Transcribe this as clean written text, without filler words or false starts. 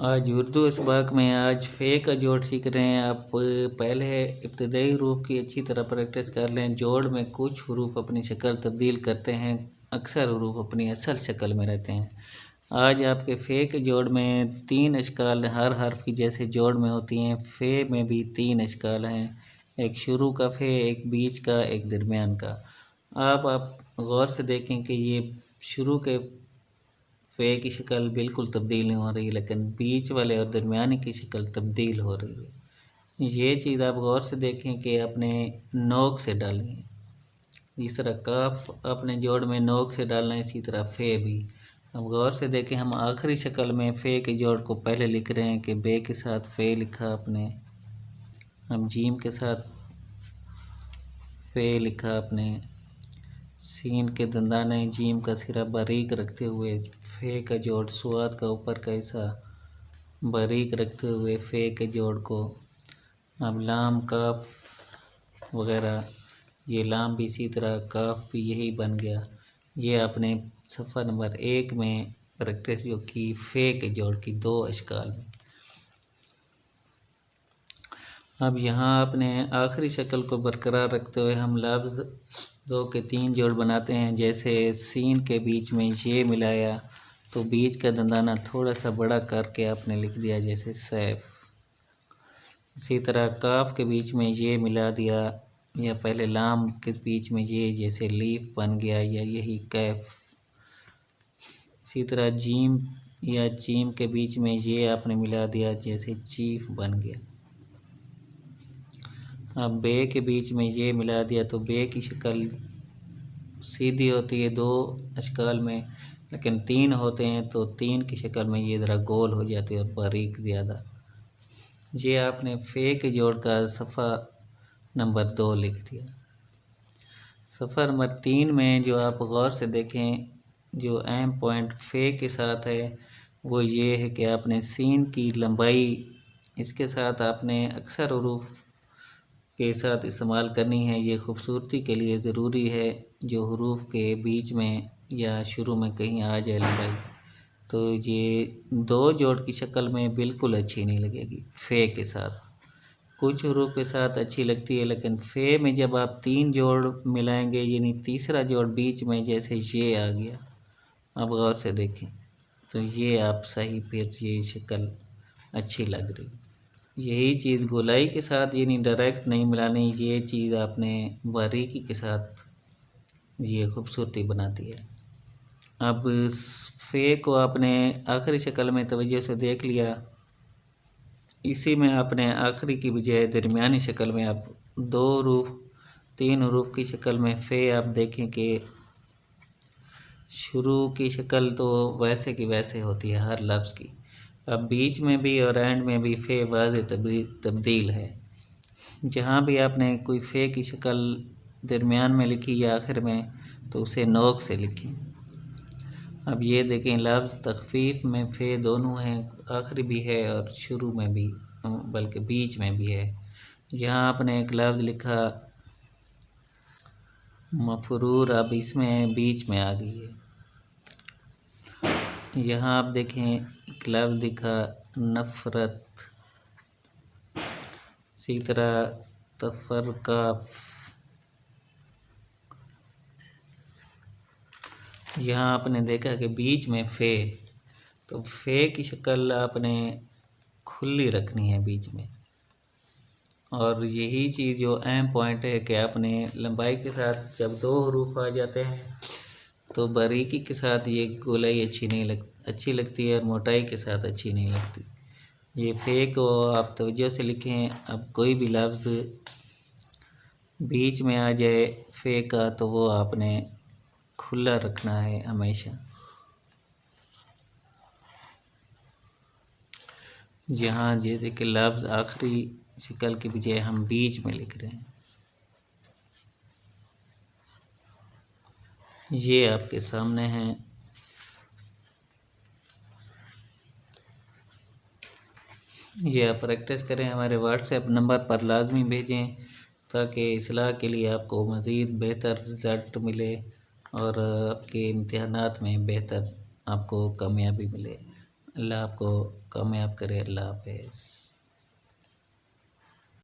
आज उर्दू इसबाक में आज फ़े का जोड़ सीख रहे हैं। आप पहले इब्तदाई हरूफ की अच्छी तरह प्रैक्टिस कर लें। जोड़ में कुछ हरूफ अपनी शक्ल तब्दील करते हैं, अक्सर हरूफ अपनी असल शक्ल में रहते हैं। आज आपके फ़े के जोड़ में 3 अशकाल हर हर्फ की जैसे जोड़ में होती हैं। फ़े में भी 3 अशकाल हैं, एक शुरू का फ़े, एक बीच का, एक दरमियान का। आप गौर से देखें कि ये शुरू के फ़े की शक्ल बिल्कुल तब्दील नहीं हो रही, लेकिन बीच वाले और दरमियानी की शक्ल तब्दील हो रही है। ये चीज़ आप गौर से देखें कि आपने नोक से डालनी है। जिस तरह काफ अपने जोड़ में नोक से डालना है, इसी तरह फ़े भी। अब गौर से देखें, हम आखिरी शक्ल में फ़े के जोड़ को पहले लिख रहे हैं कि बे के साथ फ़े लिखा आपने, हम जीम के साथ फ़े लिखा आपने, सीन के दंदाने जीम का सिरा बारीक रखते हुए फ़े का जोड़, स्वाद का ऊपर का हिस्सा बारीक रखते हुए फ़े के जोड़ को। अब लाम काफ वगैरह, ये लाम भी इसी तरह, काफ भी यही बन गया। ये आपने सफ़ा नंबर 1 में प्रैक्टिस जो की फ़े के जोड़ की 2 अशकाल में। अब यहाँ आपने आखिरी शक्ल को बरकरार रखते हुए हम लफ्ज़ 2 के 3 जोड़ बनाते हैं। जैसे सीन के बीच में ये मिलाया तो बीच का दंदाना थोड़ा सा बड़ा करके आपने लिख दिया, जैसे सैफ। इसी तरह काफ के बीच में ये मिला दिया, या पहले लाम के बीच में ये, जैसे लीफ बन गया, या यही कैफ। इसी तरह जीम या चीम के बीच में ये आपने मिला दिया, जैसे चीफ बन गया। अब बे के बीच में ये मिला दिया तो बे की शक्ल सीधी होती है 2 अशकाल में, लेकिन 3 होते हैं तो 3 की शक्ल में ये ज़रा गोल हो जाती है और बारीक ज़्यादा। ये आपने फ़े के जोड़ का सफ़ा नंबर 2 लिख दिया। सफ़ा नंबर 3 में जो आप गौर से देखें, जो अहम पॉइंट फ़े के साथ है वो ये है कि आपने सीन की लंबाई इसके साथ आपने अक्सर हरूफ के साथ इस्तेमाल करनी है। ये खूबसूरती के लिए ज़रूरी है, जो हरूफ के बीच में या शुरू में कहीं आ जाए लंबाई, तो ये 2 जोड़ की शक्ल में बिल्कुल अच्छी नहीं लगेगी। फ़े के साथ कुछ हरूफ के साथ अच्छी लगती है, लेकिन फ़े में जब आप 3 जोड़ मिलाएंगे, यानी तीसरा जोड़ बीच में, जैसे ये आ गया, अब गौर से देखें तो ये आप सही, फिर ये शक्ल अच्छी लग रही। यही चीज़ गोलाई के साथ यानी डायरेक्ट नहीं मिलानी, ये चीज़ आपने बारीकी के साथ ये खूबसूरती बनाती है। अब इस फ़े को आपने आखिरी शक्ल में तवज्जो से देख लिया, इसी में आपने आखिरी की बजाय दरमियानी शक्ल में आप 2 हरूफ 3 हरूफ की शक्ल में फ़े आप देखें कि शुरू की शक्ल तो वैसे की वैसे होती है हर लफ्ज़ की। अब बीच में भी और एंड में भी फ़े वाज़े तब्दील है। जहाँ भी आपने कोई फ़े की शक्ल दरमियान में लिखी या आखिर में, तो उसे नोक से लिखें। अब ये देखें, लफ्ज़ तख़फ़ीफ़ में फ़े दोनों हैं, आखिरी भी है और शुरू में भी, बल्कि बीच में भी है। यहाँ आपने एक लफ्ज़ लिखा मफ़रूर, अब इसमें बीच में आ गई है। यहाँ आप देखें एक लफ्ज़ लिखा नफ़रत, इसी तरह तफ़रक़ा। यहाँ आपने देखा कि बीच में फ़े, तो फ़े की शक्ल आपने खुली रखनी है बीच में। और यही चीज़ जो अहम पॉइंट है कि आपने लंबाई के साथ जब 2 हरूफ आ जाते हैं तो बारीकी के साथ ये गोलाई अच्छी लगती है, और मोटाई के साथ अच्छी नहीं लगती। ये फ़े को आप तवज्जो से लिखें। अब कोई भी लफ्ज़ बीच में आ जाए फ़े का, तो वो आपने खुला रखना है हमेशा। जहाँ जैसे कि लफ्ज़ आखिरी शक्ल के बजाय हम बीच में लिख रहे हैं, ये आपके सामने हैं। ये आप प्रैक्टिस करें, हमारे व्हाट्सएप नंबर पर लाजमी भेजें, ताकि इस्लाह के लिए आपको मज़ीद बेहतर रिज़ल्ट मिले और आपके इम्तिहानात में बेहतर आपको कामयाबी मिले। अल्लाह आपको कामयाब करे। अल्लाह हाफिज़।